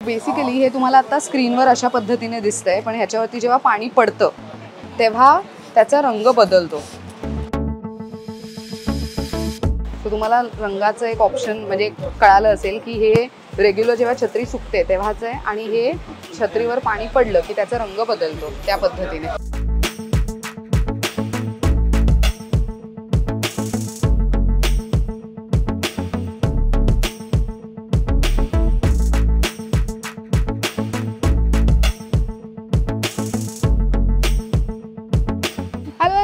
Basically हे तुम्हाला आता स्क्रीनवर अशा पद्धतीने दिसतंय, पण ह्याच्यावरती जेव्हा पाणी पडतं तेव्हा त्याचा रंग बदलतो. तर तुम्हाला रंगाचं एक ऑप्शन म्हणजे कळालं असेल की हे रेग्युलर जेव्हा छत्री सुकते तेव्हाच आहे, आणि हे छत्रीवर पाणी पडलं की त्याचा रंग बदलतो त्या पद्धतीने.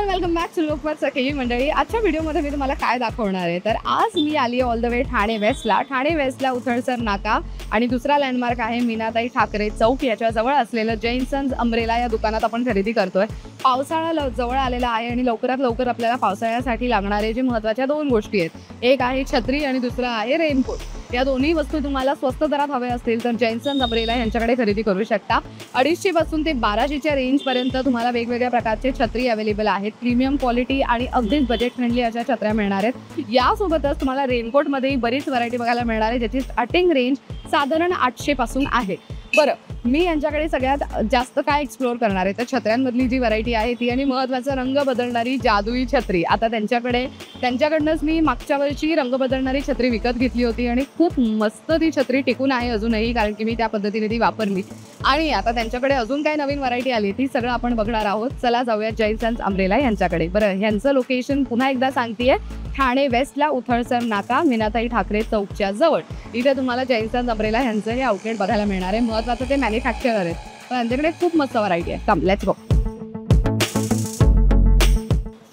वेलकम बॅक टू लोकमत सखी मंडळी. आजच्या व्हिडिओमध्ये मी तुम्हाला काय दाखवणार आहे, तर आज मी आली आहे ऑल द वे ठाणे वेस्टला. ठाणे वेस्टला उथळसर नाका आणि दुसरा लँडमार्क आहे मीनाताई ठाकरे चौक. याच्या जवळ असलेलं जैन सन्स अम्ब्रेला या दुकानात आपण खरेदी करतोय. पावसाळा जवळ आलेला आहे आणि लवकरात लवकर आपल्याला पावसाळ्यासाठी लागणारे जे महत्त्वाच्या दोन गोष्टी आहेत, एक आहे छत्री आणि दुसरा आहे रेनकोट. या दोन्ही वस्तू तुम्हाला स्वस्त दरात हवे असतील तर जैन सन्स अम्ब्रेला यांच्याकडे खरेदी करू शकता. 250 पासून ते 1200च्या रेंजपर्यंत तुम्हाला वेगवेगळ्या प्रकारचे छत्री अवेलेबल आहेत. प्रीमियम क्वालिटी आणि अगदीच बजेट फ्रेंडली अशा छत्र्या मिळणार आहेत. यासोबतच तुम्हाला रेनकोटमध्येही बरीच व्हरायटी बघायला मिळणार आहे, ज्याची स्टार्टिंग रेंज साधारण 800 पासून आहे. बरं, मी यांच्याकडे सगळ्यात जास्त काय एक्सप्लोर करणार आहे तर छत्र्यांमधली जी व्हरायटी आहे ती आणि महत्त्वाचा रंग बदलणारी जादुई छत्री. आता त्यांच्याकडनंच मी मागच्या वर्षी रंग बदलणारी छत्री विकत घेतली होती आणि खूप मस्त ती छत्री टिकून आहे अजूनही, कारण की मी त्या पद्धतीने ती वापरली. आणि आता त्यांच्याकडे अजून काय नवीन व्हरायटी आली ती सगळं आपण बघणार आहोत. चला जाऊया जैन सन्स अम्ब्रेला यांच्याकडे. बरं, ह्यांचं लोकेशन पुन्हा एकदा सांगतेय, ठाणे वेस्टला उथळसर नाका मीनाताई ठाकरे चौकच्या जवळ. इथे तुम्हाला जैन सन्स अम्ब्रेला ह्यांचं हे आउटलेट बघायला मिळणार आहे. महत्त्वाचं ते मॅन्युफॅक्चरर आहेत, पण त्यांच्याकडे खूप मस्त व्हरायटी आहे. Come let's go.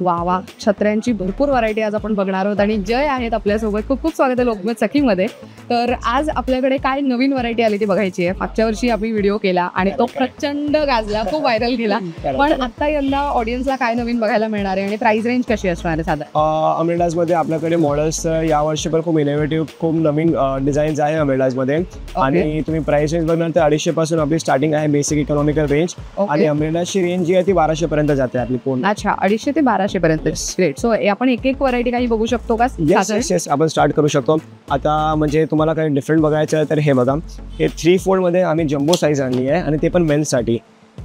वा, छत्र्यांची भरपूर व्हरायटी आज आपण बघणार आहोत आणि जय आहेत आपल्यासोबत. खूप खूप स्वागत आहे लोकमत सखीमध्ये. तर आज आपल्याकडे काय नवीन व्हरायटी आली ती बघायची आहे. मागच्या वर्षी आम्ही व्हिडिओ केला आणि तो प्रचंड गाजला, खूप व्हायरल केला. पण आता यंदा ऑडियन्सला काय नवीन बघायला मिळणार आहे आणि प्राइस रेंज कशी असणार आहे साधारण? अम्ब्रेलाजमध्ये आपल्याकडे मॉडेल्स यावर्षी पण खूप इनोव्हेटिव्ह, खूप नवीन डिझाईन्स आहे अम्ब्रेलाजमध्ये. आणि तुम्ही प्राइस रेंज बघणार तर 250 पासून आपली स्टार्टिंग आहे बेसिक इकॉनॉमिकल रेंज. आणि अम्ब्रेलाची रेंज जी आहे ती 1200 पर्यंत जाते आपली पूर्ण. अच्छा, 250 ते 1200 पर्यंत. ग्रेट. सो आपण एक एक व्हरायटी काही बघू शकतो का? येस, आपण स्टार्ट करू शकतो. आता म्हणजे तुम्हाला काही डिफरंट बघायचं आहे तर हे बघा, हे 3/4 मध्ये आम्ही जम्बो साईज आणली आहे आणि ते पण मेन्ससाठी.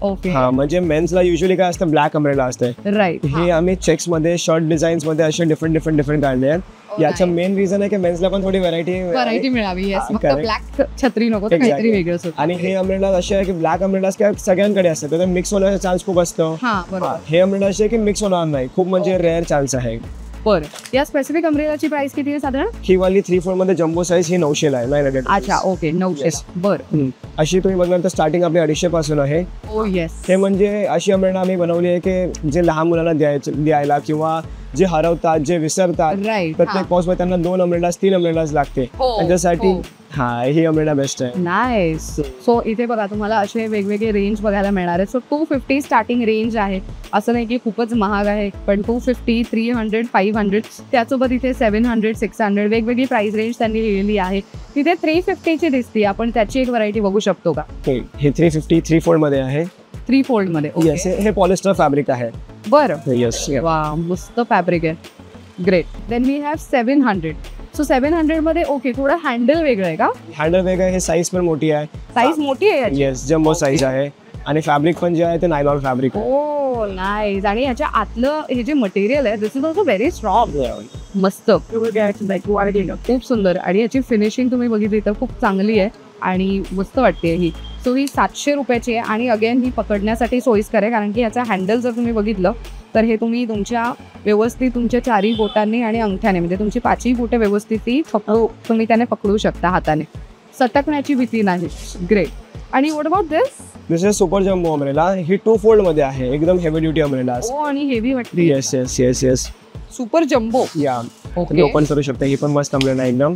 ओके. हा, म्हणजे मेन्सला युजली काय असतं, ब्लॅक अम्ब्रेला असते. राईट. हे आम्ही चेक्स मध्ये, शर्ट डिझाईन्स मध्ये असे डिफरंट काढले आहेत. याचं मेन रिझन आहे की मेन्सला पण थोडी व्हरायटी मिळावी. ब्लॅक छत्री नको, काहीतरी वेगळं. आणि हे अम्ब्रेला असे आहे की ब्लॅक अम्ब्रेलास काय सगळ्यांकडे असतात, तर मिक्स होण्याचा चान्स खूप असतो. हे अम्ब्रेला असे की मिक्स होणार नाही, खूप म्हणजे रेअर चान्स आहे. बरं, या स्पेसिफिक अम्ब्रेलाची प्राइस किती आहे साधारण? ही वाली 3/4 मध्ये जम्बो साईज ही 900 ला आहे. 900. अच्छा, ओके, 900. बरं, अशी तुम्ही बघणार तर स्टार्टिंग आपली 250 पासून आहे. ओ येस. हे म्हणजे अशी अम्ब्रेला आम्ही बनवली आहे की जे लहान मुलांना द्यायला किंवा जे हरवतात, जे विसरतात, प्रत्येक पाऊस मध्ये त्यांना 2 अम्ब्रेलास 3 अम्ब्रेलास लागते, त्यांच्यासाठी हा ही अम्ब्रेला बेस्ट आहे. नाईस. सो इथे बघा तुम्हाला असे वेगवेगळे रेंज बघायला मिळणार आहे. सो 250 स्टार्टिंग रेंज आहे, असं नाही की खूपच महाग आहे, पण 250, 300, 500, त्यासोबत इथे 700, 600 वेगवेगळी प्राइस रेंज त्यांनी लिहिलेली आहे. तिथे 350 ची दिसते, आपण त्याची एक व्हरायटी बघू शकतो का? हे 350 3/4 मध्ये आहे. 3/4 मध्ये. येस, हे पॉलिस्टर फॅब्रिक आहे. बरं, येस. वा, मस्त फॅब्रिक आहे. Great. Then we have 700. So 700 मध्ये ओके, थोडं हँडल वेगळं आहे का? हँडल वेगळं आहे, हे साईज पण मोठी आहे. साईज मोठी आहे? येस, जम्बो साईज आहे. आणि फॅब्रिक पण जे आहे ते नायलॉन फॅब्रिक. ओ नाईस. आणि ह्याच्या आतलं हे जे मटेरियल आहे दिस इज ऑल्सो व्हेरी स्ट्रॉंग. मस्त, खूप सुंदर. आणि याची फिनिशिंग तुम्ही बघितली तर खूप चांगली आहे आणि मस्त वाटते ही. सो ही 700 रुपयाची आहे आणि अगेन ही पकडण्यासाठी सोयीस्कर आहे, कारण की याचा हँडल जर तुम्ही बघितलं तर हे तुम्ही तुमच्या व्यवस्थित तुमच्या 4ही बोटांनी आणि अंगठ्याने, म्हणजे तुमची 5ही बोटं व्यवस्थित तुम्ही त्याने पकडू शकता हाताने, सटकण्याची भीती नाही. ग्रेट. आणि what about this is super jumbo umbrella. ही 2/4 मध्ये आहे, एकदम हेवी ड्युटी अम्ब्रेला. ओ, आणि हेवी वाटते. येस. Super jumbo. या, तुम्ही ओपन करू शकता. ही पण मस्त अम्ब्रेला एकदम.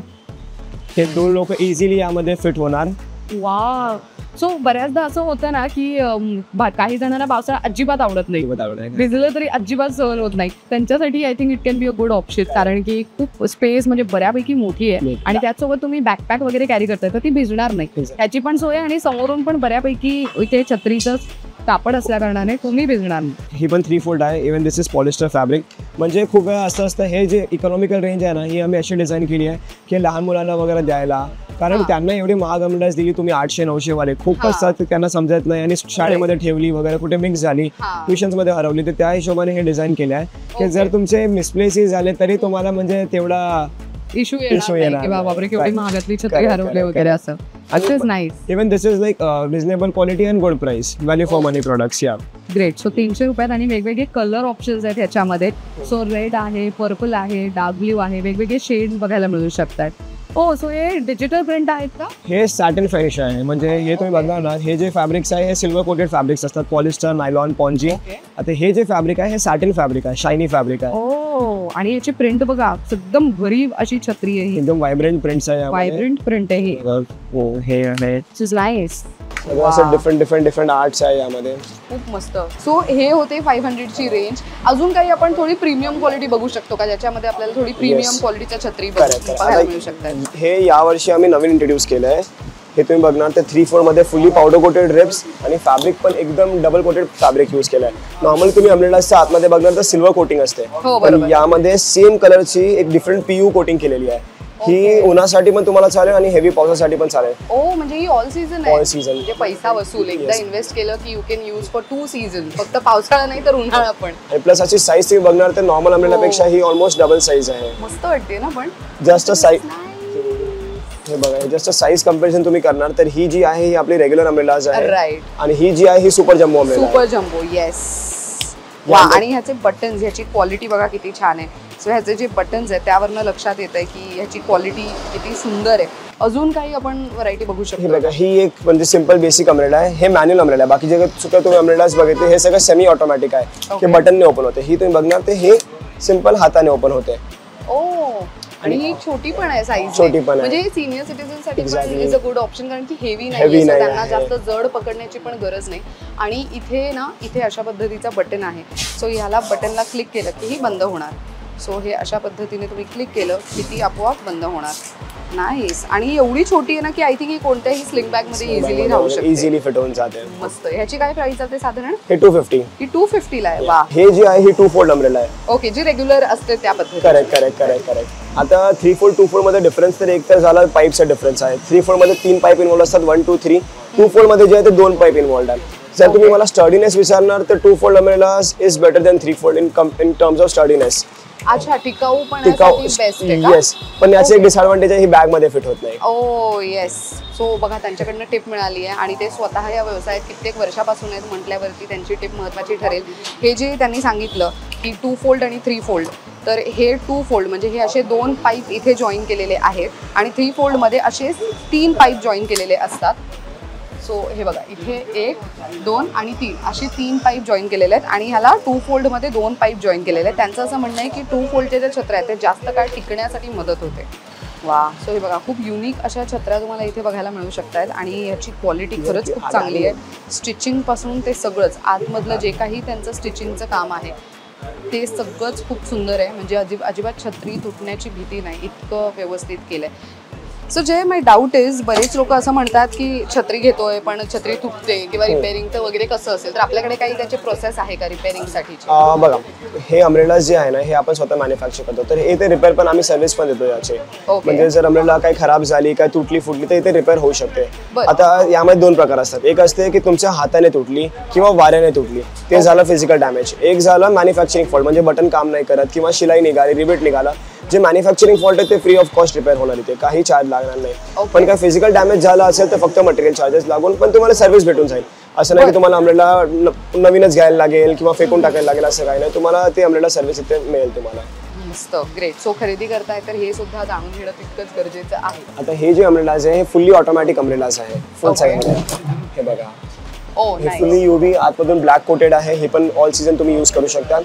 हे 2 लोक इझिली यामध्ये फिट होणार. वा. सो बऱ्याचदा असं होतं ना की काही जणांना पावसाळा अजिबात आवडत नाही, भिजलं तरी अजिबात सहन होत नाही. त्यांच्यासाठी I think it can be a good option, कारण की खूप स्पेस म्हणजे बऱ्यापैकी मोठी आहे आणि त्याचसोबत तुम्ही बॅकपॅक वगैरे कॅरी करताय तर ती भिजणार नाही, त्याची पण सोय. आणि समोरून पण बऱ्यापैकी इथे छत्रीचं कापड असल्या कारणाने तुम्ही भिजणार नाही. ही पण 3/4 आहे. Even this is polyester fabric. म्हणजे खूप वेळा असं असतं, हे जे इकॉनॉमिकल रेंज आहे ना, ही आम्ही अशी डिझाईन केली आहे की लहान मुलांना वगैरे द्यायला कारण त्यांना एवढी महाग अम्ब्रेलाज दिली तुम्ही 800-900 वाले खूप असतात, त्यांना समजत नाही आणि शाळेमध्ये ठेवली वगैरे कुठे मिक्स झाली, ट्युशन्स मध्ये हरवली, तर त्या हिशोबाने हे डिझाईन केलं आहे की जर तुमचे मिसप्लेसेस झाले तरी तुम्हाला म्हणजे तेवढा इश्यू येणार की बापरे केवढी महागातली छत्री हरवले वगैरे असं. Even this is like reasonable quality and good price, value for money products. या ग्रेट. सो 300 रुपयात आणि वेगवेगळे कलर ऑप्शन्स आहेत ह्याच्यामध्ये. सो रेड आहे, पर्पल आहे, डार्क ब्ल्यू आहे, वेगवेगळे शेड्स बघायला मिळू शकतात. ओ सो हे डिजिटल प्रिंट आहेत का? हे सॅटिन फिनिश आहे, म्हणजे हे तुम्ही बघणार ना, हे जे फॅब्रिक्स आहे हे सिल्वर कोटेड फॅब्रिक्स असतात, पॉलिस्टर, नायलॉन, पॉन्जी. आता हे जे फॅब्रिक आहे हे सॅटिन फॅब्रिक आहे, शायनी फॅब्रिक आहे. ओ आणि याची प्रिंट बघा, एकदम गरीब अशी छत्री आहे, एकदम व्हायब्रंट प्रिंट्स आहे, व्हायब्रंट प्रिंट आहे. हे आहे नाईस. असं डिफरंट आर्ट्स आहे यामध्ये, खूप मस्त. सो हे होते 500 ची रेंज. अजून काही आपण थोडी प्रीमियम क्वालिटी बघू शकतो का, ज्याच्यामध्ये आपल्याला थोडी प्रीमियम क्वालिटीच्या छत्री बघायला मिळू शकतात? हे यावर्षी आम्ही नवीन इंट्रोड्यूस केलं आहे. हे तुम्ही बघणार ते 3/4 मध्ये फुली पावडर कोटेड रिब्स आणि फॅब्रिक पण एकदम डबल कोटेड फॅब्रिक यूज केलं आहे. नॉर्मल तुम्ही अम्ब्रेलाच्या आतमध्ये बघणार तर सिल्वर कोटिंग असते, पण यामध्ये सेम कलरची एक डिफरंट PU कोटिंग केलेली आहे. ही उन्हासाठी पण तुम्हाला चालेल आणि हेवी पावसासाठी पण चालेल. ओ म्हणजे ही ऑल सीझन आहे. ऑल सीझन म्हणजे पैसा वसूल, एकदा इन्व्हेस्ट केलं की you can use for 2 season, फक्त पावसाळा नाही तर उन्हाळा पण. आणि प्लस याची साईज तुम्ही बघणार तर नॉर्मल अम्ब्रेलापेक्षा ही ऑलमोस्ट डबल साईज आहे. मस्त वाटते ना. पण जस्ट साईज हे बघा, जस्ट साईज कंपॅरिझन तुम्ही करणार तर ही जी आहे ही आपली रेग्युलर अम्ब्रेलाज आहे, राईट, आणि ही जी आहे ही super jumbo umbrella. Super jumbo, yes. वा. आणि ह्याचे बटन्स, ह्याची क्वालिटी बघा किती छान आहे. सो ह्याचे जे बटन्स आहेत त्यावरनं लक्षात येत आहे की ह्याची क्वालिटी किती सुंदर आहे. अजून काही आपण व्हरायटी बघू शकतो? बघा, ही एक म्हणजे सिंपल बेसिक अम्ब्रेला आहे. हे मॅन्युअल अम्ब्रेला आहे. बाकी जे सुद्धा तुम्ही अम्ब्रेलाज बघितले हे सगळं सेमी ऑटोमॅटिक आहे, हे बटनने ओपन होते. ही तुम्ही बघणार ते हे सिंपल हाताने ओपन होते. ओ आणि ही छोटी पण आहे साईज, छोटी पण आहे, म्हणजे सिनियर सिटीजन साठी पण इज अ गुड ऑप्शन, कारण की हेवी नाही, त्यांना जास्त जड पकडण्याची पण गरज नाही. आणि इथे ना, इथे अशा पद्धतीचा बटन आहे. सो ह्याला बटनला क्लिक केलं की ही बंद होणार. सो हे अशा पद्धतीने तुम्ही क्लिक केलं की ती आपोआप बंद होणार. नाईस. आणि एवढी छोटी आहे ना की आय थिंक ही कोणत्याही स्लिंग बॅग मध्ये इझिली राहू शकते, इझिली फिट होऊन जाते. मस्त. ह्याची काय प्राइस जाते साधारण? हे 250. ही 250 ला आहे. वा. हे जी आहे ही 2/4 अम्ब्रेला आहे. ओके, जी रेग्युलर असते त्या पद्धतीने. करेक्ट. आता 3/4 2/4 मध्ये डिफरन्स तर एक तर झाला पाईपचा डिफरन्स आहे. 3/4 मध्ये 3 पाईप इन्व्हॉल्व असतात, 1 2 3. 2/4 मध्ये जे आहे ते 2 पाईप इन्व्हॉल्व आहेत. जर तुम्ही मला स्टडीनेस विचारणार तर 2/4 umbrella is better than 3/4 in terms of steadiness. अच्छा, टिकाऊ पण बेस्ट आहे का? येस, पण याचे एक डिसएडव्हांटेज आहे, ही बॅग मध्ये फिट होत नाही. ओ येस. सो बघा, त्यांच्याकडनं टिप मिळाली आहे आणि ते स्वतः या व्यवसायात कित्येक वर्षापासून आहेत म्हटल्यावरती त्यांची टिप महत्त्वाची ठरेल. हे जे त्यांनी सांगितलं की 2/4 आणि 3/4, तर हे 2/4 म्हणजे हे असे 2 पाईप इथे जॉईन केलेले आहेत आणि 3/4 मध्ये असे 3 पाईप जॉईन केलेले असतात. सो हे बघा, इथे 1 2 आणि 3 असे 3 पाईप जॉईन केलेले आहेत आणि ह्याला 2/4 मध्ये 2 पाईप जॉईन केलेले आहेत. त्यांचं असं म्हणणं आहे की 2/4चे जे छत्र्या आहेत ते जास्त काळ टिकण्यासाठी मदत होते. वा. सो हे बघा, खूप युनिक अशा छत्र्या तुम्हाला इथे बघायला मिळू शकतात आणि याची क्वालिटी खरंच खूप चांगली आहे. स्टिचिंगपासून ते सगळंच आतमधलं जे काही त्यांचं स्टिचिंगचं काम आहे ते सगळंच खूप सुंदर आहे. म्हणजे अजिबात छत्री तुटण्याची भीती नाही, इतकं व्यवस्थित केलं आहे. सो जे माय डाऊट इज, बरेच लोक असं म्हणतात की छत्री घेतोय पण छत्री तुटते किंवा रिपेअरिंगचं वगैरे कसं असेल, तर आपल्याकडे काही त्याची प्रोसेस आहे का रिपेअरिंगसाठीची? बघा, हे अम्ब्रेला जे आहे ना हे आपण स्वतः मॅन्युफॅक्चर करतो, तर हे ते रिपेअर पण आम्ही सर्व्हिस पण देतो याचे. म्हणजे जर अम्ब्रेला काही खराब झाली, काय तुटली फुटली तर इथे रिपेअर होऊ शकते. आता यामध्ये 2 प्रकार असतात. एक असते की तुमच्या हाताने तुटली किंवा वाऱ्याने तुटली, ते झालं फिजिकल डॅमेज. एक झालं मॅन्युफॅक्चरिंग फॉल्ट, म्हणजे बटन काम नाही करत किंवा शिलाई निघाली, रिबेट निघाला. जे मॅन्युफॅक्चरिंग फॉल्ट आहे ते फ्री ऑफ कॉस्ट रिपेअर होणार, इथे काही चार्ज लागणार नाही. पण काय फिजिकल डॅमेज झाला असेल तर फक्त मटेरियल चार्जेस लागून पण तुम्हाला सर्व्हिस भेटून जाईल. असं नाही की तुम्हाला अम्ब्रेला नवीनच घ्यायला लागेल किंवा फेकून टाकायला लागेल, असं काही नाही. तुम्हाला ते अम्ब्रेला सर्व्हिस इथे मिळेल तुम्हाला. मस्त, ग्रेट. सो खरेदी करताय तर हे सुद्धा जाणून घेणं तितकंच गरजेचं आहे. आता हे जे अम्ब्रेलाज आहे हे फुल्ली ऑटोमॅटिक अम्ब्रेलाज आहे, फुल साईज. हे बघा, हे फुल्ली UV आतमधून ब्लॅक कोटेड आहे. हे पण ऑल सीझन तुम्ही यूज करू शकता.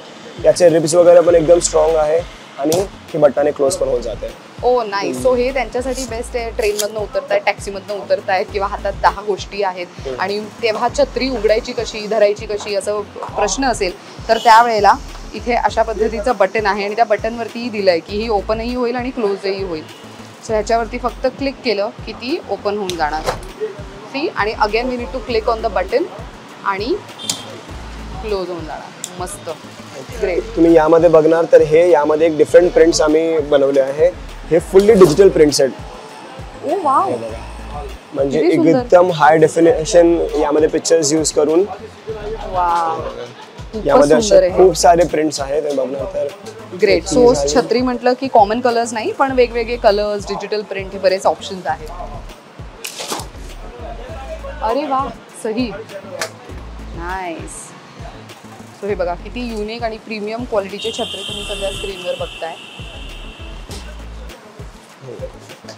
याचे रिब्स वगैरे पण एकदम स्ट्रॉंग आहे आणि हे बटनाने क्लोज पण होत जाते. ओ नाईस. सो हे त्यांच्यासाठी बेस्ट आहे. ट्रेनमधनं उतरतायत, टॅक्सीमधनं उतरतायत किंवा हातात 10 गोष्टी आहेत आणि तेव्हा छत्री उघडायची कशी, धरायची कशी असं प्रश्न असेल तर त्यावेळेला इथे अशा पद्धतीचं बटन आहे आणि त्या बटनवरतीही दिलं आहे की ही ओपनही होईल आणि क्लोजही होईल. सो ह्याच्यावरती फक्त क्लिक केलं की ती ओपन होऊन जाणार. सी, आणि again we need to click on the button आणि क्लोज होऊन जाणार. मस्त, ग्रेट. तुम्ही यामध्ये बघणार तर हे यामध्ये एक डिफरंट प्रिंट्स आम्ही बनवले आहे. हे फुल्ली डिजिटल प्रिंट्स आहेत. ओ वाव, हे बघा, म्हणजे किती सुंदर. एकदम हाय डेफिनेशन यामध्ये पिक्चर्स यूज करून वाव, यामध्ये खूपच सुंदर असे आहे. खूप सारे प्रिंट्स आहेत हे बघणार तर. ग्रेट. सो छत्री म्हटलं की कॉमन कलर्स नाही, पण वेगवेगळे कलर्स, डिजिटल प्रिंट, हे बरेच ऑप्शन्स आहेत. अरे वा, सही, नाईस. सो हे बघा किती युनिक आणि प्रीमियम क्वालिटीचे छत्री तुम्ही सध्या स्क्रीनवर बघताय.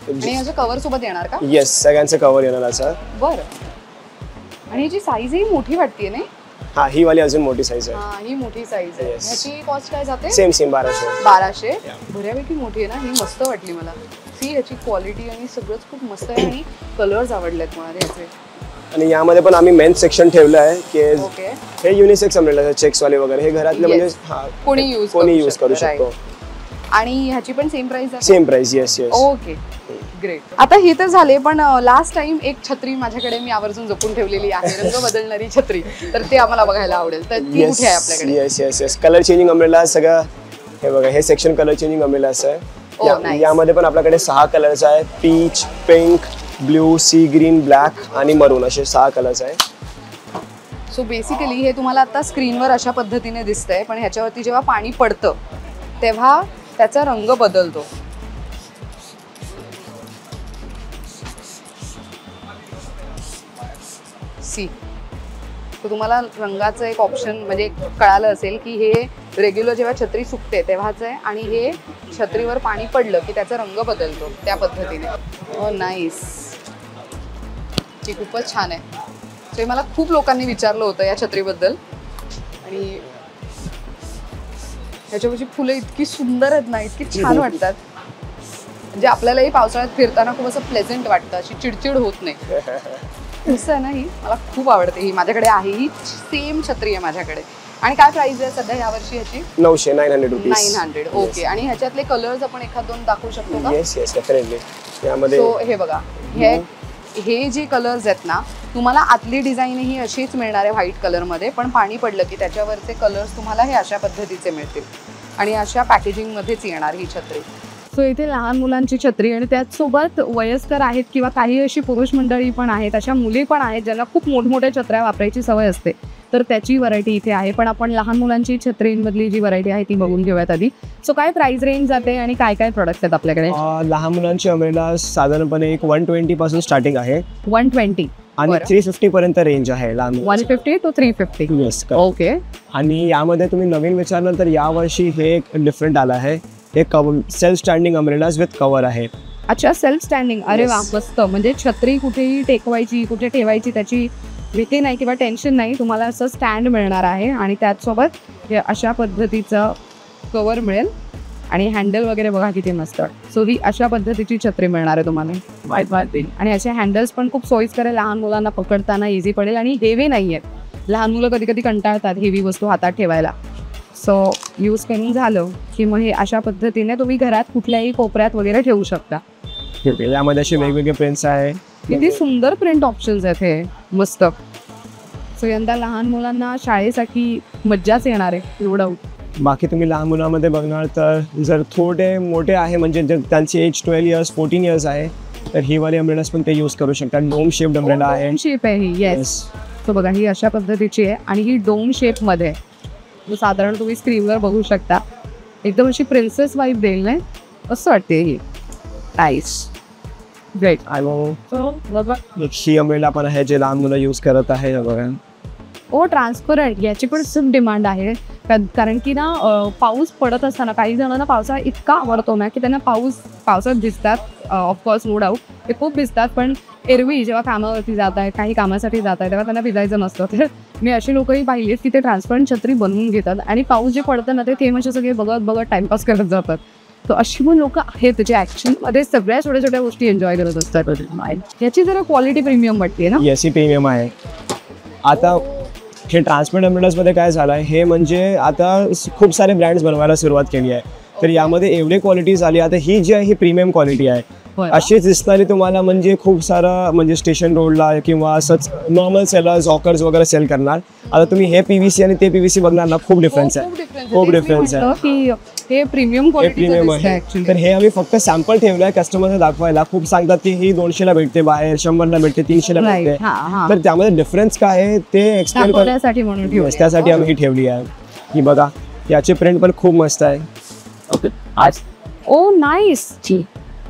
आणि याच्या कव्हर सोबत येणार का? येस, सगळ्यांचं कव्हर येणार असं. बरं. आणि याची साईजही मोठी वाटते नाही? हा, ही वाली अजून मोठी साईज आहे. हा, ही मोठी साईज आहे. Yes. ह्याची कॉस्ट काय जाते? सेम 1200. 1200. बऱ्यापैकी मोठी आहे ना ही, मस्त वाटली मला. सी, ह्याची क्वालिटी आणि सगळंच खूप मस्त आहे आणि कलर्स आवडलेत मला ह्याचे. आणि यामध्ये पण आम्ही मेन्स सेक्शन ठेवलं आहे की ओके, हे युनिसेक्स अम्ब्रेला, चेक्स वाले वगैरे हे घरातले म्हणजे Yes. हा, कोणी यूज करू शकतो. आणि ह्याची पण सेम प्राइस आहे? Same price. Yes yes. Okay, great. आता हे तर झाले, पण लास्ट टाइम एक छत्री माझ्याकडे मी आवर्जून जपून ठेवली आहे, रंग बदलणारी छत्री. तर ते आम्हाला बघायला आवडेल. तर ती कुठे आहे आपल्याकडे? Yes yes yes. Colour changing umbrella सगळं हे बघा, हे सेक्शन कलर चेंजिंग अम्ब्रेला आहे. nice. यामध्ये पण आपल्याकडे 6 कलर्स आहे. Peach, pink, blue, sea green, black आणि मरून असे 6 कलर्स आहे. सो बेसिकली हे तुम्हाला आता स्क्रीनवर अशा पद्धतीने दिसतंय, पण ह्याच्यावरती जेव्हा पाणी पडतं तेव्हा त्याचा रंग बदलतो. सी, तर तुम्हाला रंगाचं एक ऑप्शन म्हणजे कळालं असेल की हे रेग्युलर जेव्हा छत्री सुकते तेव्हाच आहे, आणि हे छत्रीवर पाणी पडलं की त्याचा रंग बदलतो त्या पद्धतीने. ओ नाईस, ती खूपच छान आहे. ते मला खूप लोकांनी विचारलं होतं या छत्रीबद्दल, आणि ह्याच्यावरची फुलं इतकी सुंदर आहेत ना, इतकी छान वाटतात. म्हणजे आपल्यालाही पावसाळ्यात फिरताना खूप असं प्लेझेंट वाटतं, अशी चिडचिड होत नाही. मस्त आहे ना ही, मला खूप आवडते ही. माझ्याकडे आहे ही सेम छत्री आहे माझ्याकडे. आणि काय प्राइस आहे सध्या यावर्षी ह्याची? 900 रुपीज. 900. ओके. आणि ह्याच्यातले कलर्स आपण एखाद दोन दाखवू शकतो का? Yes yes, definitely. यामध्ये सो हे बघा, हे जे कलर्स आहेत ना, तुम्हाला आतली डिझाईन ही अशीच मिळणार आहे व्हाईट कलरमध्ये, पण पाणी पडलं की त्याच्यावरचे कलर्स तुम्हाला हे अशा पद्धतीचे मिळतील आणि अशा पॅकेजिंगमध्येच येणार ही छत्री. सो इथे लहान मुलांची छत्री आणि त्याचसोबत वयस्कर आहेत किंवा काही अशी पुरुष मंडळी पण आहेत, अशा मुली पण आहेत ज्यांना खूप मोठमोठ्या छत्र्या वापरायची सवय असते, तर त्याची व्हरायटी इथे आहे. पण आपण लहान मुलांची छत्रींमधली जी व्हरायटी आहे ती बघून घेऊयात आधी. सो काय प्राइस रेंज जाते आणि काय काय प्रोडक्ट्स आहेत आपल्याकडे? लहान मुलांची अम्ब्रेला साधारणपणे एक 120 पासून स्टार्टिंग आहे 120 आणि 350 पर्यंत रेंज आहे लहान. 150 to 350. येस. ओके. आणि यामध्ये तुम्ही नवीन विचारलं तर यावर्षी हे एक डिफरंट आलं आहे. हे self standing umbrellas with cover आहे. अच्छा, सेल्फ स्टँडिंग. अरे वा, Yes. मस्त. म्हणजे छत्री कुठेही टेकवायची, कुठे ठेवायची त्याची भीती नाही किंवा टेन्शन नाही. तुम्हाला असं स्टँड मिळणार आहे आणि त्याचसोबत हे अशा पद्धतीचं कवर मिळेल आणि हँडल वगैरे बघा किती मस्त. सो ही अशा पद्धतीची छत्री मिळणार आहे तुम्हाला. आणि असे हँडल्स पण खूप सोयीस्कर आहे, लहान मुलांना पकडताना इझी पडेल आणि हेवी नाही आहेत. लहान मुलं कधी कधी कंटाळतात हेवी वस्तू हातात ठेवायला. सो यूज करून झालं की मग हे अशा पद्धतीने तुम्ही घरात कुठल्याही कोपऱ्यात वगैरे ठेवू शकता. यामध्ये असे वेगवेगळे प्रिंट्स आहे. किती सुंदर प्रिंट ऑप्शन्स आहेत हे, मस्त. सो यंदा लहान मुलांना शाळेसाठी मज्जाच येणार आहे, नो डाऊट. बाकी तुम्ही लहान मुलांमध्ये बघणार तर जर थोडे मोठे आहे म्हणजे जर त्यांची एज 12 इयर्स 14 इयर्स आहे तर ही वाली अम्ब्रेलास पण ते यूज करू शकतात. डोम शेप्ड अम्ब्रेला आहे. डोम शेप आहे ही. येस. सो बघा ही अशा पद्धतीची आहे आणि ही डोम शेपमध्ये आहे. साधारण तुम्ही स्क्रीनवर बघू शकता. एकदम अशी प्रिन्सेस वाईफ देईल नाही असं वाटते ही. Nice, great. ही अम्ब्रेला पण आहे जे लहान मुलं यूज करत आहे बघा. Oh, transparent. याची पण खूप डिमांड आहे कारण की ना पाऊस पडत असताना काही जणांना पावसाळा इतका आवडतो ना की त्यांना पावसात भिजतात. ऑफकोर्स, नो डाऊट ते खूप भिजतात, पण एरवी जेव्हा कामावरती जात आहे, काही कामासाठी जात आहे, तेव्हा त्यांना भिजायचं नसतं. तर मी अशी लोकही पाहिली आहेत की ते ट्रान्सपरंट छत्री बनवून घेतात आणि पाऊस जे पडतं ना ते थेंब असे सगळे बघत बघत टाइमपास करत जातात. तर अशी पण लोक आहेत जे ॲक्च्युअलमध्ये सगळ्या छोट्या छोट्या गोष्टी एन्जॉय करत असतात. याची जरा क्वालिटी प्रीमियम वाटते ना. येस, ही प्रीमियम आहे. आता हे ट्रान्सपरंट अम्ब्रेलाजमध्ये काय झालं आहे हे म्हणजे आता खूप सारे ब्रँड्स बनवायला सुरुवात केली आहे. तर यामध्ये एवढी क्वालिटीज आली. आता ही जी आहे ही प्रीमियम क्वालिटी आहे. अशीच दिसणारी तुम्हाला म्हणजे खूप सारा म्हणजे स्टेशन रोडला किंवा असंच नॉर्मल सेलर्स हॉकर्स वगैरे सेल करणार. आता तुम्ही हे PVC आणि ते PVC बघणार ना, खूप डिफरन्स आहे. खूप डिफरन्स आहे. की हे प्रीमियम प्रीमियम आहे. तर हे आम्ही फक्त सॅम्पल ठेवलंय कस्टमरला दाखवायला. खूप सांगतात की ही 200ला भेटते बाहेर, 100ला भेटते, 300ला भेटते. तर त्यामध्ये डिफरन्स काय आहे ते एक्सप्लेन करण्यासाठी म्हणून ठेवलं. त्यासाठी आम्ही ही ठेवली आहे. ही बघा, याची प्रिंट पण खूप मस्त आहे. ओ नाईस,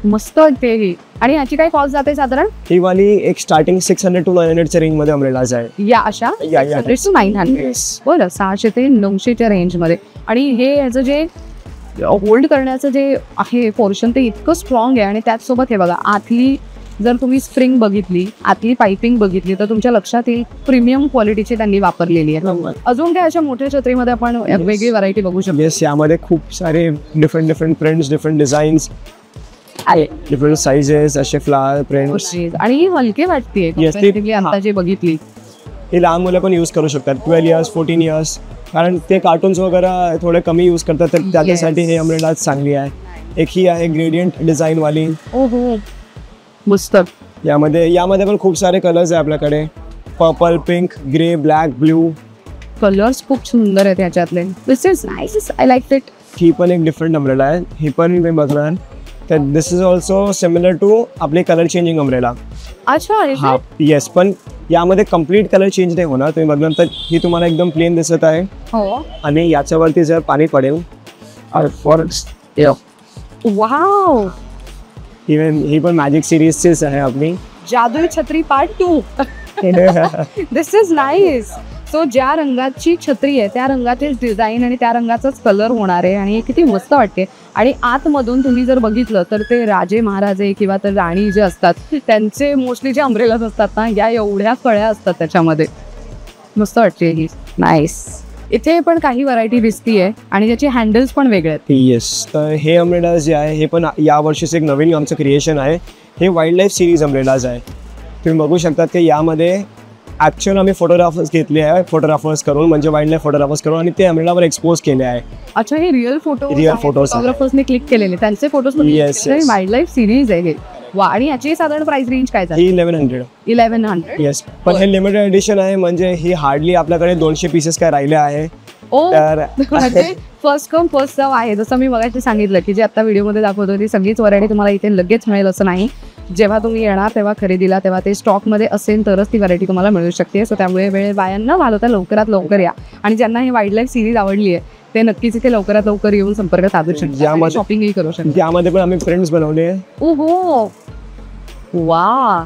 मस्त वाटते ही. आणि याची काय कॉस्ट जाते साधारण? ही वाली एक स्टार्टिंग 600 to 900 रेंज मध्ये अम्ब्रेलाज आहे. या अशा 600 to 900. बरं, 600 ते 900च्या रेंज मध्ये. आणि हे याचं जे होल्ड करण्याचं जे आहे पोर्शन ते इतकं स्ट्रॉंग आहे. आणि त्याचसोबत हे बघा, आतली जर तुम्ही स्प्रिंग बघितली, आतली पायपिंग बघितली तर तुमच्या लक्षात येईल प्रीमियम क्वालिटीची त्यांनी वापरलेली आहे. अजून काय अशा मोठ्या छत्रीमध्ये आपण वेगळी व्हरायटी बघू शकतो? येस, यामध्ये खूप सारे different prints, different designs, different sizes, असे फ्लावर प्रिंट्स. आणि ही हलके वाटते आता जे बघितली. हे लहान मुलं पण यूज करू शकतात, 12 इयर्स 14 इयर्स, कारण ते कार्टून्स वगैरे थोडे कमी यूज करतात, तर त्याच्यासाठी हे अम्ब्रेला चांगली आहे. एक ही आहे ग्रेडियंट डिझाईन वाली. ओहो, मस्त. यामध्ये पण खूप सारे कलर्स आहे आपल्याकडे. Purple, pink, grey, black, blue. Colours खूप सुंदर आहेत याच्यातले. This is nice, I like it. ही पण एक डिफरंट अम्ब्रेला आहे. ही पण मी बघणार. तर दिस इज ऑल्सो सिमिलर टू आपले कलर चेंजिंग अम्ब्रेला. अच्छा, हा, येस. पण यामध्ये कम्प्लीट कलर चेंज नाही होणार. तुम्ही बघणार तर ही तुम्हाला एकदम प्लेन दिसत आहे. हो. आणि याच्यावरती जर पाणी पडेल, वाव, इवन ही पण मॅजिक सिरीजचीच आहे आपली. जादुई छत्री part 2. This is nice. So ज्या रंगाची छत्री आहे त्या रंगाचेच डिझाईन आणि त्या रंगाचाच कलर होणार आहे. आणि किती मस्त वाटते. आणि आतमधून तुम्ही जर बघितलं तर ते राजे महाराजे किंवा तर राणी जे असतात त्यांचे मोस्टली जे अम्ब्रेलाज असतात ना, या एवढ्या कळ्या असतात त्याच्यामध्ये. मस्त वाटते ही. नाईस. इथे पण काही व्हरायटी दिसतीये आणि त्याचे हँडल्स पण वेगळे आहेत. येस, तर हे अम्ब्रेलाज जे आहे हे पण या वर्षीच एक नवीन आमचं क्रिएशन आहे. हे वाईल्ड लाईफ सिरीज अम्ब्रेलाज आहे. तुम्ही बघू शकतात की यामध्ये ॲक्च्युअल आम्ही फोटोग्राफर्स घेतले आहे, फोटोग्राफर्स करून, म्हणजे वाईल्ड लाईफ फोटोग्राफर्स करून, आणि ते अम्ब्रेलावर एक्सपोज केले आहे. अच्छा, हे रिअल फोटोज फोटोग्राफर्सने क्लिक केलेले त्यांचे फोटोज. वाईल्ड लाईफ सिरीज आहे. वा. आणि याची साधारण प्राइस रेंज काय झाली? 1100. येस, पण हे लिमिटेड एडिशन आहे, म्हणजे ही हार्डली आपल्याकडे 200 पीसेस काय राहिले आहे. तर फर्स्ट कम फर्स्ट सर्व आहे. जसं मी मगाशी सांगितलं की जे आता व्हिडिओमध्ये दाखवतो ती सगळीच व्हरायटी तुम्हाला इथे लगेच मिळेल असं नाही. जेव्हा तुम्ही येणार तेव्हा खरेदीला तेव्हा ते स्टॉकमध्ये असेल तरच ती व्हरायटी तुम्हाला मिळू शकते. सो त्यामुळे वेळ वाया न घालवता लवकरात लवकर या. आणि ज्यांना ही वाईल्ड लाईफ सिरीज आवडली आहे ते नक्कीच इथे लवकरात लवकर येऊन संपर्क साधू शकतात, शॉपिंगही करू शकतात. यामध्ये पण आम्ही प्रिंट्स बनवले. ओहो, वा.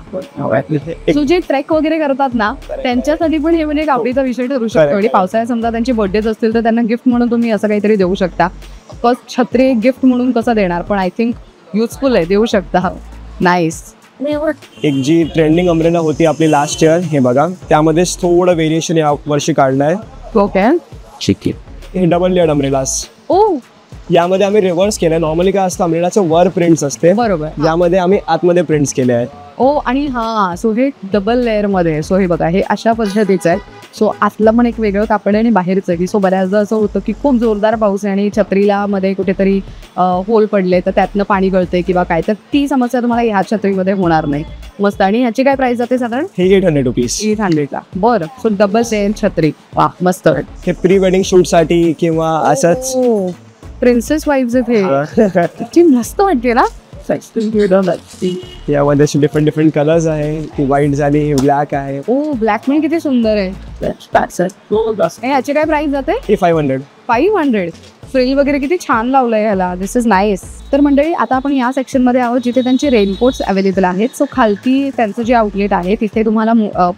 सो जे ट्रेक वगैरे करतात ना त्यांच्यासाठी पण हे म्हणजे एक आवडीचा विषय ठरू शकतो. आणि पावसाळ्यात समजा त्यांचे बर्थडेज असतील तर त्यांना गिफ्ट म्हणून तुम्ही असं काहीतरी देऊ शकता. छत्री गिफ्ट म्हणून कसं देणार, पण आय थिंक युजफुल आहे, देऊ शकता. नाईस. एक जी ट्रेंडिंग अम्ब्रेला होती आपली लास्ट इयर, हे बघा, त्यामध्येच थोडं व्हेरिएशन या वर्षी काढलं आहे. ओके. हे डबल लेअर्ड अम्ब्रेलास. ओ, यामध्ये आम्ही रिव्हर्स केलंय. नॉर्मली काय असतं, अम्ब्रेलाचं वर प्रिंट्स असते, बरोबर. यामध्ये आम्ही आतमध्ये प्रिंट्स केले आहेत. ओ, आणि हा, सो हे डबल लेअर मध्ये. सो हे बघा, हे अशा पद्धतीचं आहे. सो आतलं पण एक वेगळं कापड आहे आणि बाहेरचं की. सो बऱ्याचदा असं होतं की खूप जोरदार पाऊस आहे आणि छत्रीला मध्ये कुठेतरी होल पडले तर त्यातनं पाणी गळते किंवा काय, तर ती समस्या तुम्हाला ह्या छत्रीमध्ये होणार नाही. मस्त. आणि ह्याची काय प्राइस जाते साधारण? हे 800 रुपीज. 800ला. बरं. सो डबल सेम छत्री. वा, मस्त. हे प्री वेडिंग शूट साठी किंवा असंच प्रिन्सेस वाईफ्स आहेत. मस्त वाटते ना. यामध्ये डिफरंट कलर्स आहे. ती व्हाईट झाली, ब्लॅक आहे. ओ, ब्लॅक पण किती सुंदर आहे. याची काय प्राइस जाते? 500. फ्रिल वगैरे किती छान लावलंय ह्याला. दिस इज नाईस. तर मंडळी, आता आपण या सेक्शनमध्ये आहोत जिथे त्यांचे रेनकोट्स अवेलेबल आहेत. सो खालती त्यांचं जे आउटलेट आहे तिथे तुम्हाला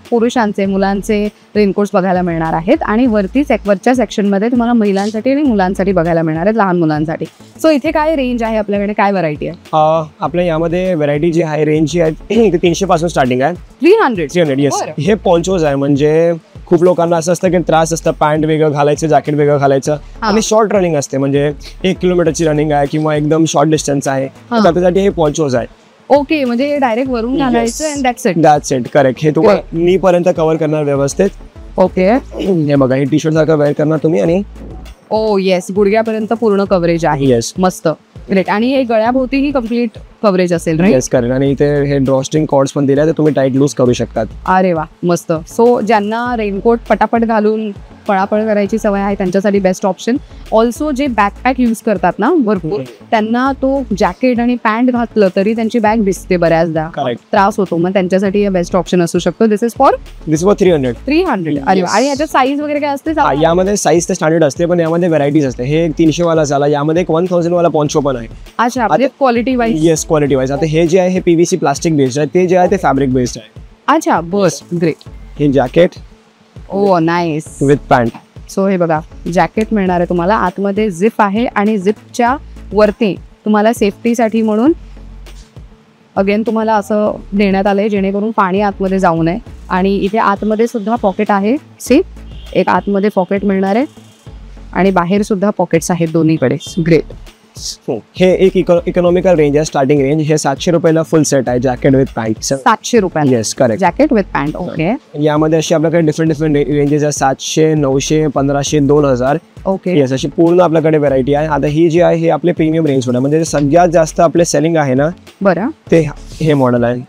पुरुषांचे, मुलांचे रेनकोट्स बघायला मिळणार आहेत. आणि वरतीच वरच्या सेक्शनमध्ये तुम्हाला महिलांसाठी आणि मुलांसाठी बघायला मिळणार आहेत, लहान मुलांसाठी. सो इथे काय रेंज आहे आपल्याकडे, काय व्हरायटी आहे? आपल्या यामध्ये व्हरायटी जी आहे रेंज जी आहे ती 300 पासून स्टार्टिंग आहे. 300. येस. हे पॉन्चोज आहे. म्हणजे खूप लोकांना असं असतं की त्रास असतं, पॅन्ट वेगळं घालायचं, जॅकेट वेगळं घालायचं. आणि शॉर्ट रनिंग असते, म्हणजे 1 किलोमीटरची रनिंग आहे किंवा एकदम शॉर्ट डिस्टन्स आहे, त्याच्यासाठी हे पॉन्चोज आहे. ओके, म्हणजे डायरेक्ट वरून घालायचं अँड दॅट्स इट. करेक्ट. हे तुम्हाला नी पर्यंत कव्हर करणार व्यवस्थित. ओके. हे बघा, हे टी शर्ट सारखं वेअर करणार तुम्ही. आणि ओ येस, गुडघ्यापर्यंत पूर्ण कव्हरेज आहे. येस, मस्त. ग्रेट. आणि हे गळ्याभोवतीही कम्प्लीट कव्हरेज असेल, राईट? Yes, correct. आणि इथे हे ड्रॉस्ट्रिंग कॉर्ड्स पण दिले तर तुम्ही टाईट लूज करू शकतात. अरे वा, मस्त. सो ज्यांना रेनकोट पटापट घालून पळापळ करायची सवय आहे त्यांच्यासाठी बेस्ट ऑप्शन. ऑल्सो जे बॅकपॅक यूज करतात ना भरपूर, त्यांना तो जॅकेट आणि पॅन्ट घातलं तरी त्यांची बॅग भिजते बऱ्याचदा, त्रास होतो, मग त्यांच्यासाठी बेस्ट ऑप्शन असू शकतो. दिस इज फॉर 300. 300. अरे आणि याच्यात साईज वगैरे काय असते? यामध्ये साईज तर स्टँडर्ड असते, पण यामध्ये व्हरायटीज असते. हे 300 वाला झाला, यामध्ये एक 1000 वाला पॉन्चो पण आहे. अच्छा, म्हणजे quality wise. Yes, quality wise. आता हे जे आहे हे PVC प्लास्टिक बेस्ड आहे, ते जे आहे ते फॅब्रिक बेस्ड आहे. अच्छा, बस ग्रेट. हे jacket O nice with pant. So हे बघा, जॅकेट मिळणार आहे तुम्हाला, आतमध्ये झिप आहे आणि झिपच्या वरती तुम्हाला सेफ्टीसाठी म्हणून अगेन तुम्हाला असं देण्यात आलंय जेणेकरून पाणी आतमध्ये जाऊ नये. आणि इथे आतमध्ये सुद्धा पॉकेट आहे. सी, एक आतमध्ये पॉकेट मिळणार आहे आणि बाहेर सुद्धा पॉकेट्स आहेत दोन्हीकडे. ग्रेट. हे एक इकॉनॉमिकल रेंज आहे, स्टार्टिंग रेंज. हे 700 रुपयाला फुल सेट आहे, जॅकेट विथ पॅन्ट. 700 रुपयाला? Yes, correct. Jacket with pant. Okay. यामध्ये अशी आपल्याकडे डिफरंट रेंजेस आहेत. 700, 900, 1500, 2000. ओके. येस, अशी पूर्ण आपल्याकडे व्हरायटी आहे. आता ही जी आहे हे आपले प्रीमियम रेंज होणार, म्हणजे सगळ्यात जास्त आपले सेलिंग आहे ना, बरं, ते हे मॉडेल आहे.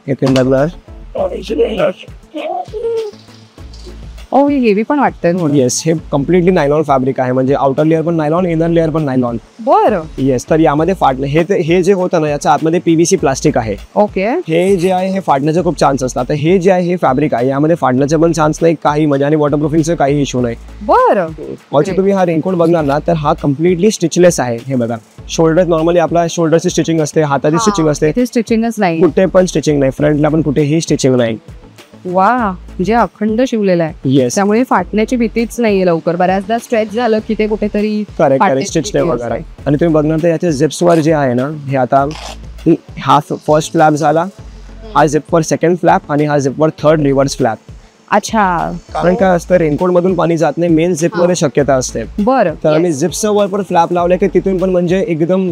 ओ हे हेवी पण वाटतंय. येस, हे कम्प्लिटली नायलॉन फॅब्रिक आहे, म्हणजे आउटर लेअर पण नायलॉन, इनर लेअर पण नायलॉन. बरं. येस, तर यामध्ये फाटणं हे जे होतं ना, याच्या आतमध्ये PVC प्लास्टिक आहे. ओके. हे जे आहे हे फाटण्याचे खूप चान्स असतात. आता हे जे आहे हे फॅब्रिक आहे, यामध्ये फाटण्याचे पण चान्स नाही काही, म्हणजे आणि वॉटरप्रूफिंगचं काही इश्यू नाही. बरं. ऑल्सो तुम्ही हा रेनकोट बघणार ना, तर हा कम्प्लिटली स्टिचलेस आहे. हे बघा, शोल्डर नॉर्मली आपला शोल्डरची स्टिचिंग असते, हाताची स्टिचिंग असते, स्टिचिंगच नाही, कुठे पण स्टिचिंग नाही, फ्रंटला पण कुठेही स्टिचिंग नाही. वा, म्हणजे अखंड शिवलेला आहे. येस, त्यामुळे फाटण्याची भीतीच नाहीये लवकर. बऱ्याचदा स्ट्रेच झालं की ते कुठेतरी करेक्ट स्टिच नाही वगैरे. आणि तुम्ही बघणार तर याच्या झिप्सवर जे आहे ना, हे आता हा फर्स्ट फ्लॅप झाला, हा झिपवर सेकंड फ्लॅप आणि हा झिपवर थर्ड रिव्हर्स फ्लॅप. अच्छा, कारण काय असतं, रेनकोट मधून पाणी जात नाही, मेन झिप मध्ये शक्यता असते. बरं. तर आम्ही झिप्सच्या वर पण फ्लॅप लावले की तिथून पण म्हणजे एकदम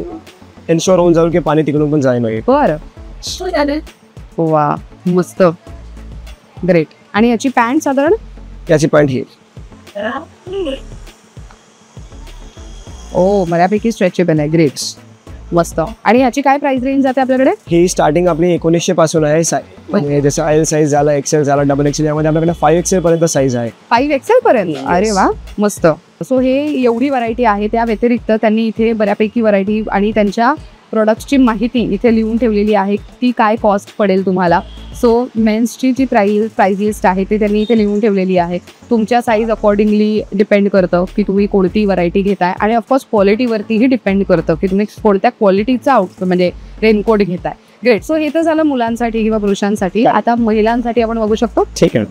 इन्शुअर होऊन जाऊ की पाणी तिकडून पण जाईल नाही. बरं. वा, मस्त, ग्रेट. आणि याची पॅन्ट साधारण? याची पॅन्ट ही ओ बऱ्यापैकी स्ट्रेचेबल आहे. ग्रेट, मस्त. आणि याची काय प्राइस रेंज जाते आपल्याकडे? ही स्टार्टिंग आपली 1900 पासून आहे. म्हणजे जसं L साईज झाला, XL झाला, XXL, यामध्ये आपल्याकडे 5XL पर्यंत साईज आहे. 5XL पर्यंत? अरे वा, मस्त. सो हे एवढी व्हरायटी आहे. त्या व्यतिरिक्त त्यांनी इथे बऱ्यापैकी व्हरायटी आणि त्यांच्या प्रोडक्ट्सची माहिती इथे लिहून ठेवलेली आहे, ती काय कॉस्ट पडेल तुम्हाला. सो मेन्सची जी प्राइस लिस्ट आहे ते त्यांनी इथे लिहून ठेवलेली आहे. तुमच्या साईज अकॉर्डिंगली डिपेंड करतं की तुम्ही कोणती व्हरायटी घेताय, आणि ऑफकोर्स क्वालिटीवरतीही डिपेंड करतं की तुम्ही कोणत्या क्वालिटीचा म्हणजे रेनकोट घेताय. ग्रेट. सो हे तर झालं मुलांसाठी किंवा पुरुषांसाठी. आता महिलांसाठी आपण बघू शकतो. ठीक आहे,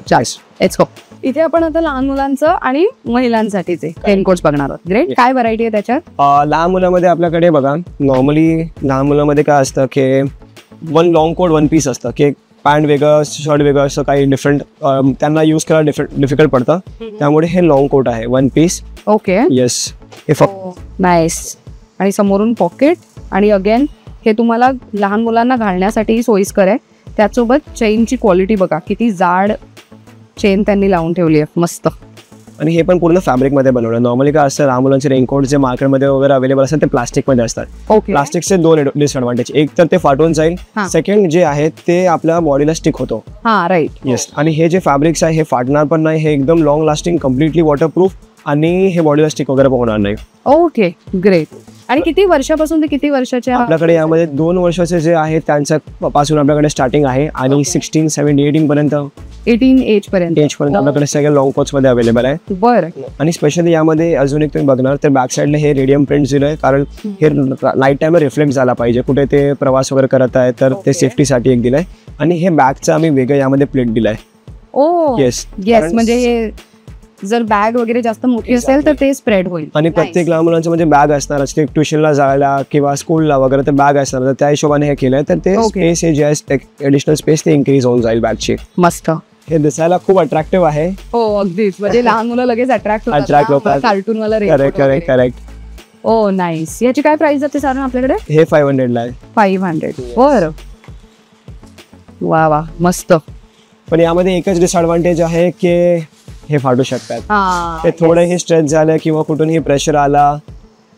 लेट्स गो. इथे आपण आता लहान मुलांचं आणि महिलांसाठीचे रेनकोट्स बघणार आहोत. ग्रेट. काय व्हरायटी आहे त्याच्यात? लहान मुलांमध्ये आपल्याकडे बघा, नॉर्मली लहान मुलांमध्ये काय असतं की one long coat one piece असतं, की पॅन्ट वेगळं, शर्ट वेगळं, असं काही डिफरंट त्यांना यूज करायला डिफिकल्ट पडतं. त्यामुळे हे लॉंग कोट आहे, वन पीस. ओके. येस, हे फक्त नाईस. आणि समोरून पॉकेट, आणि अगेन हे तुम्हाला लहान मुलांना घालण्यासाठी सोयीस्कर आहे. त्यासोबत चेनची क्वालिटी बघा, किती जाड चेन त्यांनी लावून ठेवली आहे. मस्त. आणि हे पण पूर्ण फॅब्रिकमध्ये बनवलं. नॉर्मली काय असतं, लहान मुलांचे रेनकोट जे मार्केटमध्ये वगैरे अवेलेबल असतात ते प्लास्टिकमध्ये असतात. ओके. प्लास्टिकचे 2 डिसएडव्हान्टेज, एक तर ते फाटून जाईल, सेकंड जे आहे ते आपल्या बॉडीला स्टिक होतो. हा, राईट. येस. आणि हे जे फॅब्रिक्स आहे हे फाटणार पण नाही, हे एकदम लॉंग लास्टिंग, कम्प्लिटली वॉटरप्रूफ, आणि हे बॉडीला स्टिक वगैरे होणार नाही. Okay, great. आणि किती वर्षापासून ते किती वर्षाचे? आपल्याकडे यामध्ये 2 वर्षाचे जे आहेत त्यांच्या पासून आपल्याकडे स्टार्टिंग आहे, आणि 16, 17, 18 पर्यंत 18 एज पर्यंत आपल्याकडे सगळे लॉंग कोट्स मध्ये अवेलेबल आहे. बरं. आणि स्पेशली यामध्ये अजून एक तुम्ही बघणार तर बॅक साईडला हे रेडियम प्रिंट दिलं आहे, कारण हे नाईट टाइम रिफ्लेक्ट झाला पाहिजे, कुठे ते प्रवास वगैरे करत आहे तर ते सेफ्टीसाठी एक दिलंय. आणि हे बॅगचं आम्ही वेगळं यामध्ये प्लेट दिलाय. ओ येस, म्हणजे हे जर बॅग वगैरे जास्त मोठी असेल तर ते स्प्रेड होईल. आणि प्रत्येक लहान मुलांचं म्हणजे बॅग असणार, ट्युशनला जायला किंवा स्कूलला वगैरे तर बॅग असणार, तर त्या हिशोबाने हे केलंय. तर ते स्पेस हे जे आहे ऍडिशनल स्पेस ते इन्क्रीज होऊन जाईल बॅगची. मस्त. हे दिसायला खूप अट्रॅक्टिव्ह आहे. हो अगदीच, म्हणजे लहान मुलं लगेच अट्रॅक्ट होतात कार्टून वाला. करेक्ट. ओ नाईस. याची काय प्राइस जाते साधारण आपल्याकडे? हे 500 ला आहे. 500. बरं. वा वा, मस्त. पण यामध्ये एकच डिसएडव्हान्टेज आहे की हे फाटू शकतात. ते थोडंही स्ट्रेच झालं किंवा कुठूनही प्रेशर आला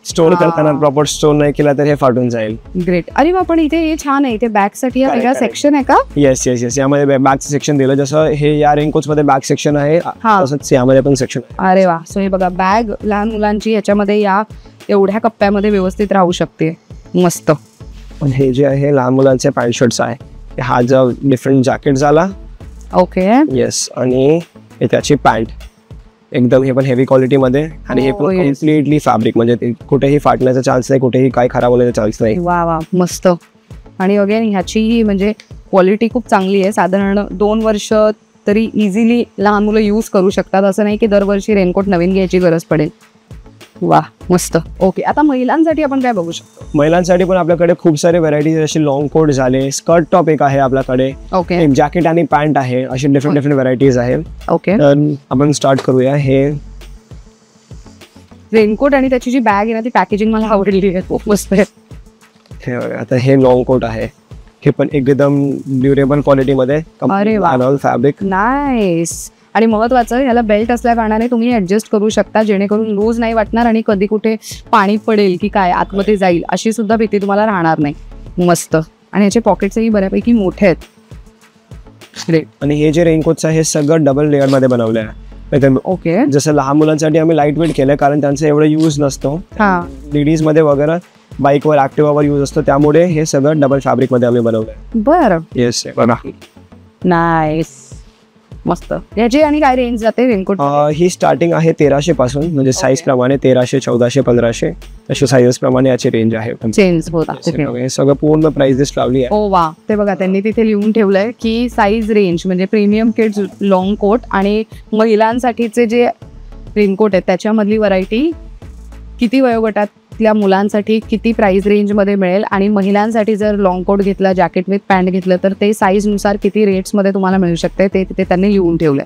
स्टोर करताना प्रॉपर स्टोर नाही केला तर हे फाटून जाईल. ग्रेट. अरे वा, पण इथे हे छान आहे, इथे बॅग साठी हा वेगळा सेक्शन आहे का? येस येस येस, यामध्ये बॅगचं सेक्शन दिलं. जसं हे या रेनकोट्स मध्ये बॅग सेक्शन आहे तसंच यामध्ये पण सेक्शन आहे. अरे वा. सो हे बघा, बॅग लहान मुलांची याच्यामध्ये या एवढ्या कप्प्यामध्ये व्यवस्थित राहू शकते. मस्त. पण हे जे आहे लहान मुलांचे पॅन्ट शर्ट्स आहे. हा जो डिफरंट जॅकेट झाला. ओके. येस. आणि हे त्याची पॅन्ट एकदम, हे पण हेवी क्वालिटी मध्ये आणि हे पण कम्प्लिटली फॅब्रिक, म्हणजे ते कुठेही फाटण्याचा चान्स नाही, कुठेही काय खराब होण्याचा चान्स नाही. वा वा, मस्त. आणि अगेन ह्याची म्हणजे क्वालिटी खूप चांगली आहे. साधारण 2 वर्ष तरी इझिली लहान मुलं यूज करू शकतात. असं नाही की दरवर्षी रेनकोट नवीन घ्यायची गरज पडेल. वा, मस्त. ओके, आता महिलांसाठी आपण काय बघू शकतो? महिलांसाठी पण आपल्याकडे खूप सारे व्हरायटीज, जसे लॉंग कोट झाले, स्कर्ट टॉप एक आहे आपल्याकडे, ओके, एक जॅकेट आणि पॅन्ट आहे, असे डिफरंट व्हरायटीज आहे. ओके, तर आपण स्टार्ट करूया. हे रेनकोट आणि त्याची जी बॅग आहे ना, ती पॅकेजिंग मला आवडली आहे, खूप मस्त आहे. हे आता हे लॉंग कोट आहे. हे पण एकदम ड्युरेबल क्वालिटी मध्ये, अरे वा, फॅब्रिक, नाईस. आणि महत्वाचं, याला बेल्ट असल्या कारणाने तुम्ही ऍडजस्ट करू शकता, जेणेकरून लूज नाही वाटणार आणि कधी कुठे पाणी पडेल की काय आतमध्ये जाईल अशी सुद्धा भीती तुम्हाला राहणार नाही. मस्त. आणि याचे पॉकेट्सही बऱ्यापैकी मोठे आहेत. ग्रेट. आणि हे जे रेनकोट्स आहे हे सगळं डबल लेअर मध्ये बनवलं आहे. ओके. जसं लहान मुलांसाठी आम्ही लाईट वेट केलं, कारण त्यांचं एवढं यूज नसतो. लेडीज मध्ये वगैरे बाईकवर, ऍक्टिवावर यूज असतो, त्यामुळे हे सगळं डबल फॅब्रिक मध्ये आम्ही बनवलंय. बरं. येस, बघा. नाईस, मस्त. याची आणि काय रेंज जाते रेनकोट? ही स्टार्टिंग आहे 1300 पासून, म्हणजे साईज प्रमाणे 1300, 1400, 1500 अशा साईजेस प्रमाणे याची रेंज आहे. चेंज होता. हे सगळं पूर्ण प्राइस लिस्ट लावली आहे. ओ वा, ते बघा त्यांनी तिथे लिहून ठेवलंय की साईज रेंज म्हणजे प्रीमियम किड्स लॉंग कोट आणि महिलांसाठीचे जे रेनकोट आहेत त्याच्यामधली व्हरायटी, किती वयोगटातल्या मुलांसाठी किती प्राइस रेंजमध्ये मिळेल, आणि महिलांसाठी जर लॉंग कोट घेतला, जॅकेट विथ पॅन्ट घेतलं तर ते साईजनुसार किती रेट्समध्ये तुम्हाला मिळू शकते ते तिथे त्यांनी लिहून ठेवलंय.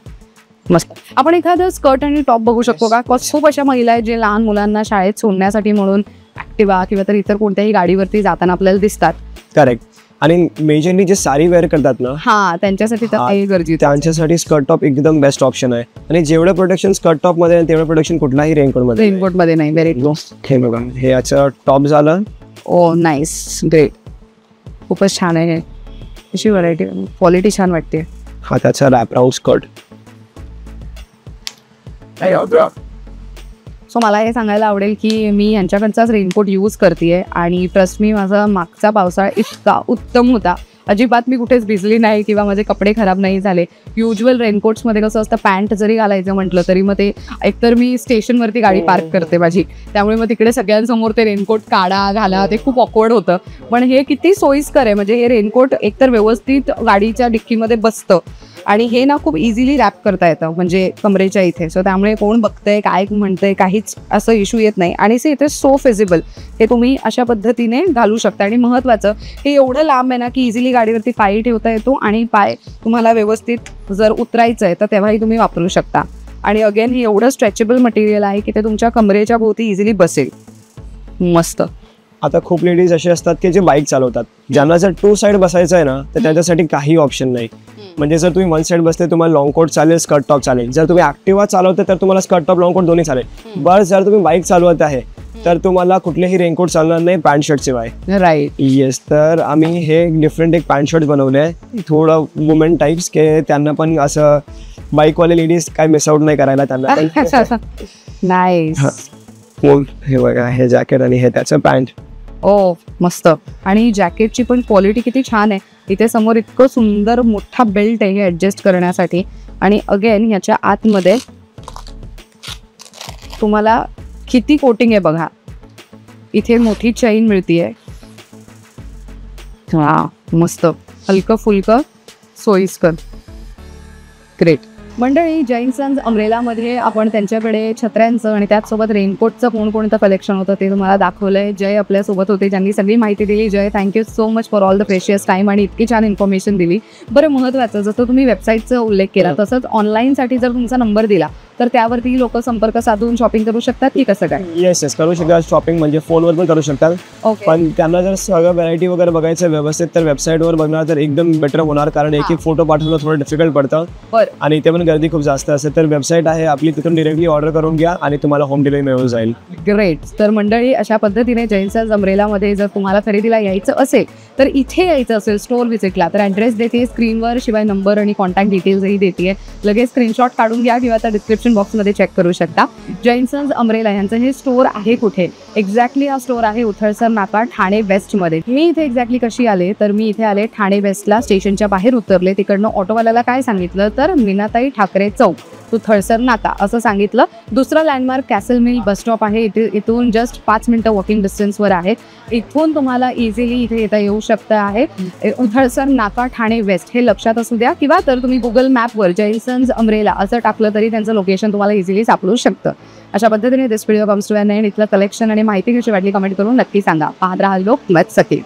मस्त. आपण एखादं स्कर्ट आणि टॉप बघू शकतो का? खूप अशा महिला आहेत जे लहान मुलांना शाळेत सोडण्यासाठी म्हणून ऍक्टिवा किंवा तर इतर कोणत्याही गाडीवरती जाताना आपल्याला दिसतात. करेक्ट. आणि मेजरली जे साडी वेअर करतात ना, त्यांच्यासाठी तर काही गरजेचं, त्यांच्यासाठी स्कर्ट टॉप एकदम बेस्ट ऑप्शन आहे. आणि जेवढं प्रोटेक्शन स्कर्ट टॉप मध्ये तेवढं प्रोटेक्शन कुठलाही रेनकोट मध्ये नाही. Very good. हे बघा, हे याचं टॉप झालं. ओ नाईस, ग्रेट. खूपच छान आहे. अशी व्हरायटी, क्वालिटी छान वाटते. हा त्याचा रॅप राऊंड स्कर्ट. सो मला हे सांगायला आवडेल की मी यांच्याकडचाच रेनकोट यूज करते आणि ट्रस्ट मी, माझा मागचा पावसाळा इतका उत्तम होता, अजिबात मी कुठेच भिजली नाही किंवा माझे कपडे खराब नाही झाले. युज्युअल रेनकोट्समध्ये कसं असतं, पॅन्ट जरी घालायचं म्हटलं तरी मग ते एकतर मी स्टेशनवरती गाडी पार्क करते माझी, त्यामुळे मग तिकडे सगळ्यांसमोर ते रेनकोट काढा घाला, ते खूप ऑकवर्ड होतं. पण हे किती सोयीस्कर आहे, म्हणजे हे रेनकोट एकतर व्यवस्थित गाडीच्या डिक्कीमध्ये बसतं आणि हे ना खूप इझिली रॅप करता येतं, म्हणजे कमरेच्या इथे. सो त्यामुळे कोण बघतंय काय म्हणतंय काहीच असं इश्यू येत नाही. आणि इथे सो फेजिबल, हे तुम्ही अशा पद्धतीने घालू शकता. आणि महत्त्वाचं, हे एवढं लांब आहे ना की इझिली गाडीवरती पाय ठेवता येतो आणि पाय तुम्हाला व्यवस्थित जर उतरायचं आहे तर तेव्हाही तुम्ही वापरू शकता. आणि अगेन हे एवढं स्ट्रेचेबल मटेरियल आहे की ते तुमच्या कमरेच्या भोवती इझिली बसेल. मस्त. आता खूप लेडीज असे असतात की जे बाईक चालवतात, ज्यांना जर 2 साइड बसायचं आहे ना, तर त्याच्यासाठी काही ऑप्शन नाही. म्हणजे जर तुम्ही 1 साइड बसते, तुम्हाला लॉंग कोट चालेल, स्कर्ट टॉप चालेल. जर तुम्ही ऍक्टिवा चालवते तर तुम्हाला स्कर्ट टॉप, लॉंग कोट दोन्ही चालेल. बरं, जर तुम्ही बाईक चालवत आहे तर तुम्हाला कुठलेही रेनकोट चालणार नाही पॅन्ट शर्ट शिवाय. राईट. येस. तर आम्ही हे डिफरंट एक पॅन्ट शर्ट बनवले आहे, थोडं वुमेन टाईप्स, की त्यांना पण असं बाईकवाले लेडीज काय मिस आउट नाही करायला त्यांना. नाईस. हे बघा, हे जॅकेट आणि हे त्याचं पॅन्ट. ओ मस्त. आणि जॅकेटची पण क्वालिटी किती छान आहे. इथे समोर इतकं सुंदर मोठा बेल्ट आहे ऍडजस्ट करण्यासाठी. आणि अगेन ह्याच्या आतमध्ये तुम्हाला किती कोटिंग आहे बघा. इथे मोठी चैन मिळतीये. मस्त, हलकं फुलकं, सोयीस्कर. ग्रेट. मंडळी, जैन सन्स अमरेलामध्ये आपण त्यांच्याकडे छत्र्यांचं आणि त्याचसोबत रेनकोटचं कोणकोणतं कलेक्शन होतं ते तुम्हाला दाखवलंय. जय आपल्यासोबत होते, ज्यांनी सगळी माहिती दिली. Jay, thank you so much for all the precious time आणि इतकी छान इन्फॉर्मेशन दिली. बरं, महत्त्वाचं, जसं तुम्ही वेबसाईटचा उल्लेख केला तसंच ऑनलाईनसाठी जर तुमचा नंबर दिला तर त्यावरती लोक संपर्क साधून शॉपिंग करू शकतात की कसं काय? येस करू शकतात. शॉपिंग म्हणजे फोनवर पण करू शकतात. ओके. पण त्यांना जर सगळं व्हरायटी वगैरे बघायचं व्यवस्थित तर वेबसाईटवर बघणार तर एकदम बेटर होणार, कारण एक एक फोटो पाठवणं थोडं डिफिकल्ट पडतं बरं. आणि इथे पण गर्दी खूप जास्त असते. तर वेबसाईट आहे आपली, तिथून डिरेक्टली ऑर्डर करून घ्या आणि तुम्हाला होम डिलिव्हरी मिळून जाईल. ग्रेट. तर मंडळी, अशा पद्धतीने जैन अमरेलामध्ये जर तुम्हाला खरेदीला यायचं असेल तर इथे यायचं असेल स्टोर व्हिजिटला तर ॲड्रेस देते स्क्रीनवर, शिवाय नंबर आणि कॉन्टॅक्ट डिटेल्सही देते. लगेच स्क्रीनशॉट काढून घ्या किंवा त्या डिस्क्रिप्शन बॉक्समध्ये चेक करू शकता. जैन अमरेला यांचं हे स्टोर आहे कुठे एक्झॅक्टली? हा स्टोर आहे उथळसर नाका, ठाणे वेस्टमध्ये. मी इथे एक्झॅक्टली कशी आले तर मी इथे आले ठाणे वेस्टला, स्टेशनच्या बाहेर उतरले. तिकडनं ऑटोवाल्याला काय सांगितलं तर मीनाताई ठाकरे चौक उथळसर नाका असं सांगितलं. दुसरा landmark castle mill bus stop आहे. इथून जस्ट 5 मिनिटं वॉकिंग डिस्टन्सवर आहे. इथून तुम्हाला इझिली इथे येता येऊ शकतं आहे. उथळसर नाका ठाणे वेस्ट हे लक्षात असू द्या, किंवा तर तुम्ही गुगल मॅपवर जैन अमरेला असं टाकलं तरी त्यांचं लोकेशन तुम्हाला इझिली सापडू शकतं. अशा पद्धतीने this video comes to an end. इथलं कलेक्शन आणि माहिती कशी वाटली कमेंट करून नक्की सांगा. पाहत राहा लोकमत सखी.